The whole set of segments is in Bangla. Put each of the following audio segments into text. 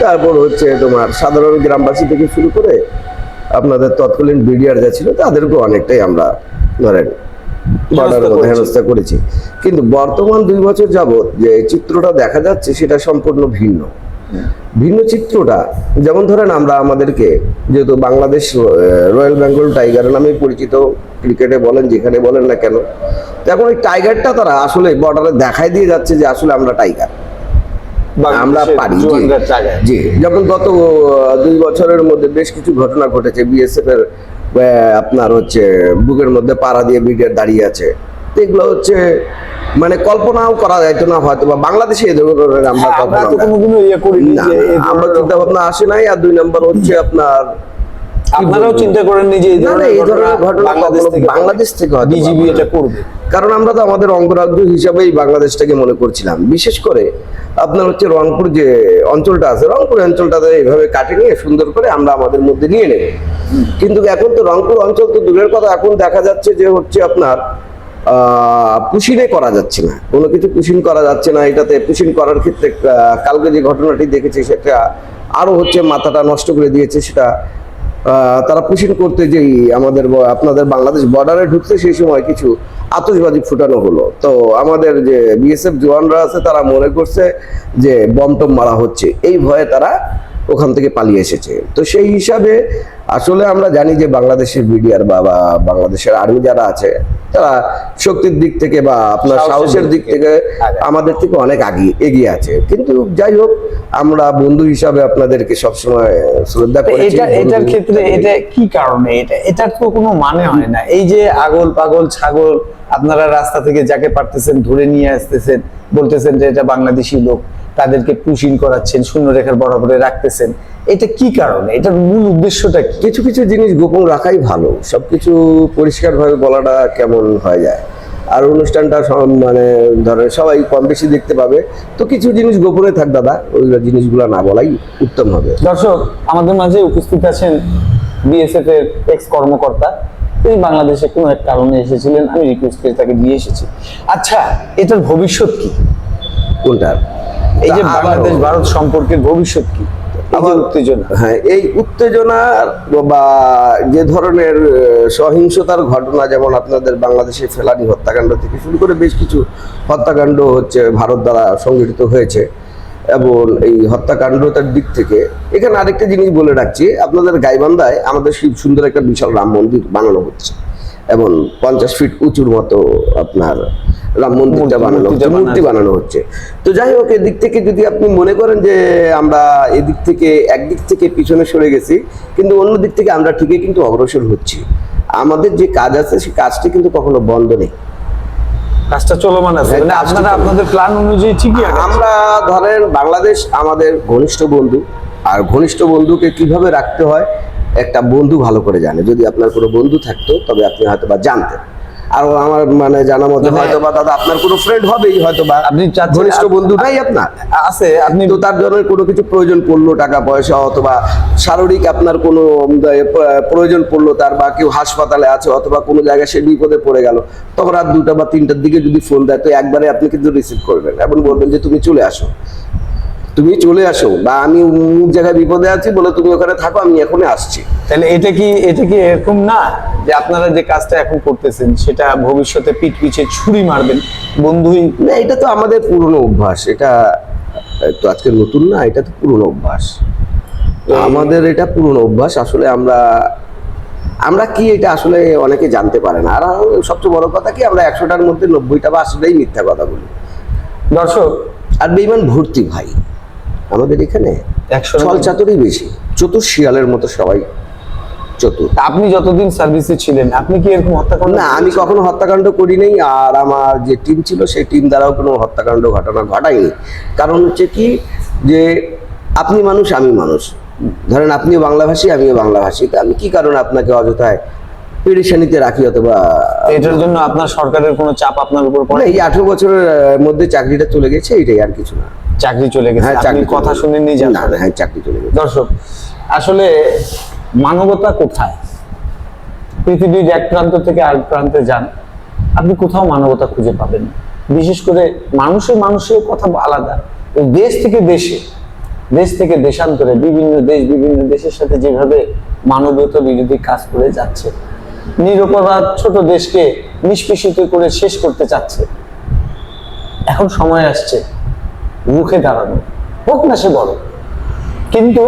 তারপর হচ্ছে তোমার সাধারণ গ্রামবাসী থেকে শুরু করে আপনাদের তৎকালীন বিডিআর যা ছিল তাদেরকেও অনেকটাই আমরা ধরেন হেনস্থা করেছি। কিন্তু বর্তমান 2 বছর যাবৎ যে চিত্রটা দেখা যাচ্ছে সেটা সম্পূর্ণ ভিন্ন। ভিন্ন চিত্রটা যেমন ধরেন আমরা আমাদেরকে যেহেতু বাংলাদেশ রয়্যাল বেঙ্গল টাইগার নামে পরিচিত, ক্রিকেটে বলেন যেখানে বলেন না কেন, এখন ওই টাইগারটা তারা আসলে বর্ডারে দেখাই দিয়ে যাচ্ছে যে আসলে আমরা টাইগার, আমরা পারি। জি, যেমন গত 2 বছরের মধ্যে বেশ কিছু ঘটনা ঘটেছে। বিএসএফ এর আপনার হচ্ছে বুকের মধ্যে পাড়া দিয়ে ব্রিগেড দাঁড়িয়ে আছে, তো এগুলো হচ্ছে মানে কল্পনাও করা যাইতো না হয়তো বা বাংলাদেশে এই ধরনের আমরা আমরা চিন্তা ভাবনা আসে নাই। আর 2 নম্বর হচ্ছে আপনারাও চিন্তা করেননি যে এই ধরনের ঘটনা বাংলাদেশ থেকে বিজিবি এটা করবে, কারণ আমরা তো আমাদের অঙ্গরাজ্য হিসাবেই বাংলাদেশটাকে মনে করছিলাম। বিশেষ করে আপনার হচ্ছে রংপুর যে অঞ্চলটা আছে, রংপুর অঞ্চলটাতে এইভাবে কাটে নিয়ে সুন্দর করে আমরা আমাদের মধ্যে নিয়ে নেব। কিন্তু এখন তো রংপুর অঞ্চল তো দূরের কথা, এখন দেখা যাচ্ছে যে হচ্ছে আপনার পুশিনে করা যাচ্ছে না, কোনো কিছু পুশিন করা যাচ্ছে না। এটাতে পুশিন করার ক্ষেত্রে কালকে যে ঘটনাটি দেখেছি সেটা আরো হচ্ছে মাথাটা নষ্ট করে দিয়েছে। সেটা তারা পুশিন করতে যেই আমাদের আপনাদের বাংলাদেশ বর্ডারে ঢুকছে সেই সময় কিছু আতশবাজি ফুটানো হলো। তো আমাদের যে বিএসএফ জওয়ানরা আছে তারা মনে করছে যে বম টম মারা হচ্ছে, এই ভয়ে তারা ওখান থেকে পালিয়ে এসেছে। তো সেই হিসাবে আসলে আমরা জানি যে বাংলাদেশের বিডিআর বা বাংলাদেশের আর্মি যারা আছে তারা শক্তির দিক থেকে বা আপনার সাহসের দিক থেকে আমাদের থেকে অনেক এগিয়ে আছে। কিন্তু যাই হোক, আমরা বন্ধু হিসাবে আপনাদেরকে সবসময় শ্রদ্ধা করি। এটার ক্ষেত্রে এটা কি কারণে এটার তো কোনো মানে হয় না। এই যে আগল পাগল ছাগল আপনারা রাস্তা থেকে যাকে পারতেছেন ধরে নিয়ে আসতেছেন, বলতেছেন যে এটা বাংলাদেশি লোক, তাদেরকে পুশিং করাচ্ছেন, শূন্য রেখার বরাবরে রাখতেছেন, এটা কি কারণে? এটার মূল উদ্দেশ্যটা কি? কিছু কিছু জিনিস গোপন রাখাই ভালো, সবকিছু পরিষ্কারভাবে বলাটা কেমন হয়ে যায়। আর অনুষ্ঠানটা মানে ধরেন সবাই কম বেশি দেখতে পাবে, তো কিছু জিনিস গোপনে থাক দাদা, ওই জিনিসগুলো না বলাই উত্তম হবে। দর্শক, আমাদের মাঝে উপস্থিত আছেন বিএসএফ এর এক্স কর্মকর্তা। তিনি বাংলাদেশে কোনো এক কারণে এসেছিলেন, আমি রিকোয়েস্ট করে তাকে দিয়ে এসেছি। আচ্ছা, এটার ভবিষ্যৎ কি? কোনটার? এই যে বাংলাদেশ ভারত সম্পর্কের ভবিষ্যৎ কি? হ্যাঁ, এই উত্তেজনা বা যে ধরনের সহিংসতার ঘটনা, যেমন আপনাদের বাংলাদেশে ফেলানি হত্যাকাণ্ড থেকে শুরু করে বেশ কিছু হত্যাকাণ্ড হচ্ছে ভারত দ্বারা সংগঠিত হয়েছে। এবং এই হত্যাকাণ্ডটার দিক থেকে এখানে আরেকটা জিনিস বলে রাখছি, আপনাদের গাইবান্ধায় আমাদের সুন্দর একটা বিশাল রাম মন্দির বানানো হচ্ছে এবং 50 ফিট উঁচুর মতো আপনার রাম মন্দিরটা বানানো হচ্ছে, মূর্তি বানানো হচ্ছে। তো যাই হোক, এদিক থেকে যদি আপনি মনে করেন যে আমরা এদিক থেকে একদিক থেকে পিছনে সরে গেছি, কিন্তু অন্য দিক থেকে আমরা ঠিকই কিন্তু অগ্রসর হচ্ছি। আমাদের যে কাজ আছে সেই কাজটি কিন্তু কখনো বন্ধ নেই, কাজটা চলমান আছে। মানে আপনারা আপনাদের প্ল্যান অনুযায়ী ঠিকই আমরা ধরেন বাংলাদেশ আমাদের ঘনিষ্ঠ বন্ধু, আর ঘনিষ্ঠ বন্ধুকে কিভাবে রাখতে হয় একটা বন্ধু ভালো করে জানে। যদি আপনার কোনো বন্ধু থাকতো তবে আপনি হয়তো বা জানতেন। আর আমার মানে জানা মতো হয়তো বা দাদা আপনার কোনো ফ্রেন্ড হবেই, হয়তো বা আপনি ঘনিষ্ঠ বন্ধুটাই আপনার আছে, আপনি তো তার জন্য কোনো কিছু প্রয়োজন পড়লো, টাকা পয়সা অথবা শারীরিক আপনার কোনো প্রয়োজন পড়লো তার, বা কেউ হাসপাতালে আছে অথবা কোনো জায়গায় সে বিপদে পড়ে গেল, তখন রাত 2টা বা 3টার দিকে যদি ফোন দেয় তো একবারে আপনি কিন্তু রিসিভ করবেন এবং বলবেন যে তুমি চলে আসো, তুমি চলে আসো, বা আমি অমুক জায়গায় বিপদে আছি বলে তুমি ওখানে থাকো, আমি এখনই আসছি। তাহলে এটা কি এরকম না যে আপনারা যে কাজটা এখন করতেছেন সেটা ভবিষ্যতে পিঠ পিছে ছুরি মারবেন বন্ধুই? না, এটা তো আমাদের পুরনো অভ্যাস, এটা তো আজকে নতুন না, এটা তো পুরনো অভ্যাস আমাদের, এটা পুরনো অভ্যাস। আসলে আমরা কি এটা আসলে অনেকে জানতে পারে না। আর সবচেয়ে বড় কথা কি, আমরা 100টার মধ্যে 90টা বা 80টাই মিথ্যা কথা বলি। দর্শক, আর বেঈমান ভর্তি ভাই আমাদের এখানে, ছল চাতুরই বেশি, চতুর শিয়ালের মতো সবাই চতুর। আপনি যতদিন সার্ভিসে ছিলেন আপনি কি এরকম হত্যাকাণ্ড? না, আমি কখনো হত্যাকাণ্ড করি নাই, আর আমার যে টিম ছিল সেই টিম দ্বারাও কোনো হত্যাকাণ্ড ঘটনা ঘটায়নি। কারণ হচ্ছে কি, যে আপনি মানুষ আমি মানুষ, ধরেন আপনিও বাংলাভাষী আমিও বাংলাভাষী, আমি কি কারণে আপনাকে অযথায় পেরেশানিতে রাখি? অথবা এটার জন্য আপনার সরকারের কোনো চাপ আপনার উপর পড়ে? এই 18 বছরের মধ্যে চাকরিটা চলে গেছে, এইটাই, আর কিছু না। চাকরি চলে গেছে? হ্যাঁ, আপনি কথা শুনেননি? না, হ্যাঁ, চাকরি চলে গেছে। দর্শক, আসলে মানবতা কোথায়? পৃথিবীর এক প্রান্ত থেকে আরেক প্রান্তে যান, আপনি কোথাও মানবতা খুঁজে পাবেন না। বিশেষ করে মানুষের কথা আলাদা, দেশ থেকে দেশে দেশ থেকে দেশান্তরে বিভিন্ন দেশ বিভিন্ন দেশের সাথে যেভাবে মানবতা বিরোধী কাজ করে যাচ্ছে, নিরপরাধ ছোট দেশকে নিষ্পেষিত করে শেষ করতে চাচ্ছে। এখন সময় আসছে রুখে দাঁড়ানো, হোক না সে বড়, কিন্তু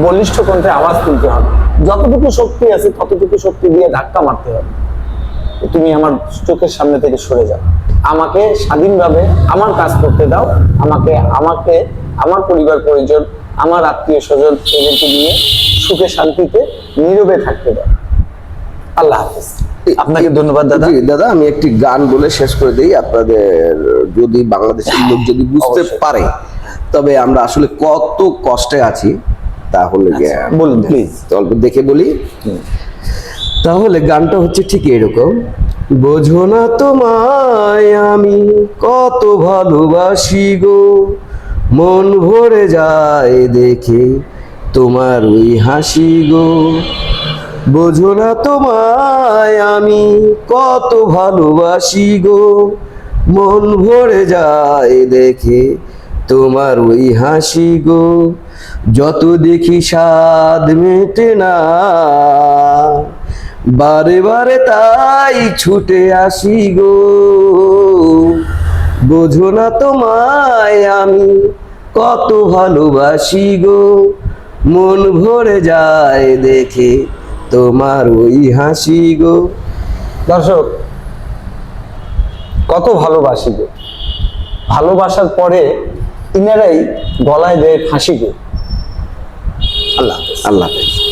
বলিষ্ঠ কণ্ঠে আওয়াজ তুলতে হবে। যতটুকু শক্তি আছে ততটুকু শক্তি দিয়ে ধাক্কা মারতে হবে। তুমি আমার চোখের সামনে থেকে সরে যাও, আমাকে স্বাধীনভাবে আমার কাজ করতে দাও, আমাকে আমাকে আমার পরিবার পরিজন, আমার আত্মীয় স্বজন এদেরকে নিয়ে সুখে শান্তিতে নীরবে থাকতে দাও। আল্লাহ হাফেজ। আপনাকে ধন্যবাদ দাদা। জি দাদা, আমি একটি গান বলে শেষ করে দিই। আপনাদের যদি বাংলাদেশের লোক যদি বুঝতে অবশ্যই। পারে তবে আমরা আসলে কত কষ্টে আছি, তাহলে বলুন প্লিজ। অল্প দেখে বলি। তাহলে গানটা হচ্ছে ঠিক এরকম: বোঝো না তোমায় আমি কত ভালোবাসি গো, মন ভরে যায় দেখে তোমার ওই হাসি গো। বোঝো না তোমায় আমি কত ভালোবাসি গো, মন ভরে যায় দেখে তোমার ওই হাসি গো। যত দেখি স্বাদ মেটে না, বারে বারে তাই ছুটে আসি গো। বোঝো না তোমায় আমি কত ভালোবাসি গো, মন ভরে যায় দেখে তোমার ওই হাসি গো। দর্শক, কত ভালোবাসি গো, ভালোবাসার পরে ইনারাই গলায় দেয় ফাঁসি গো। আল্লাহ হাফেজ। আল্লাহ হাফেজ।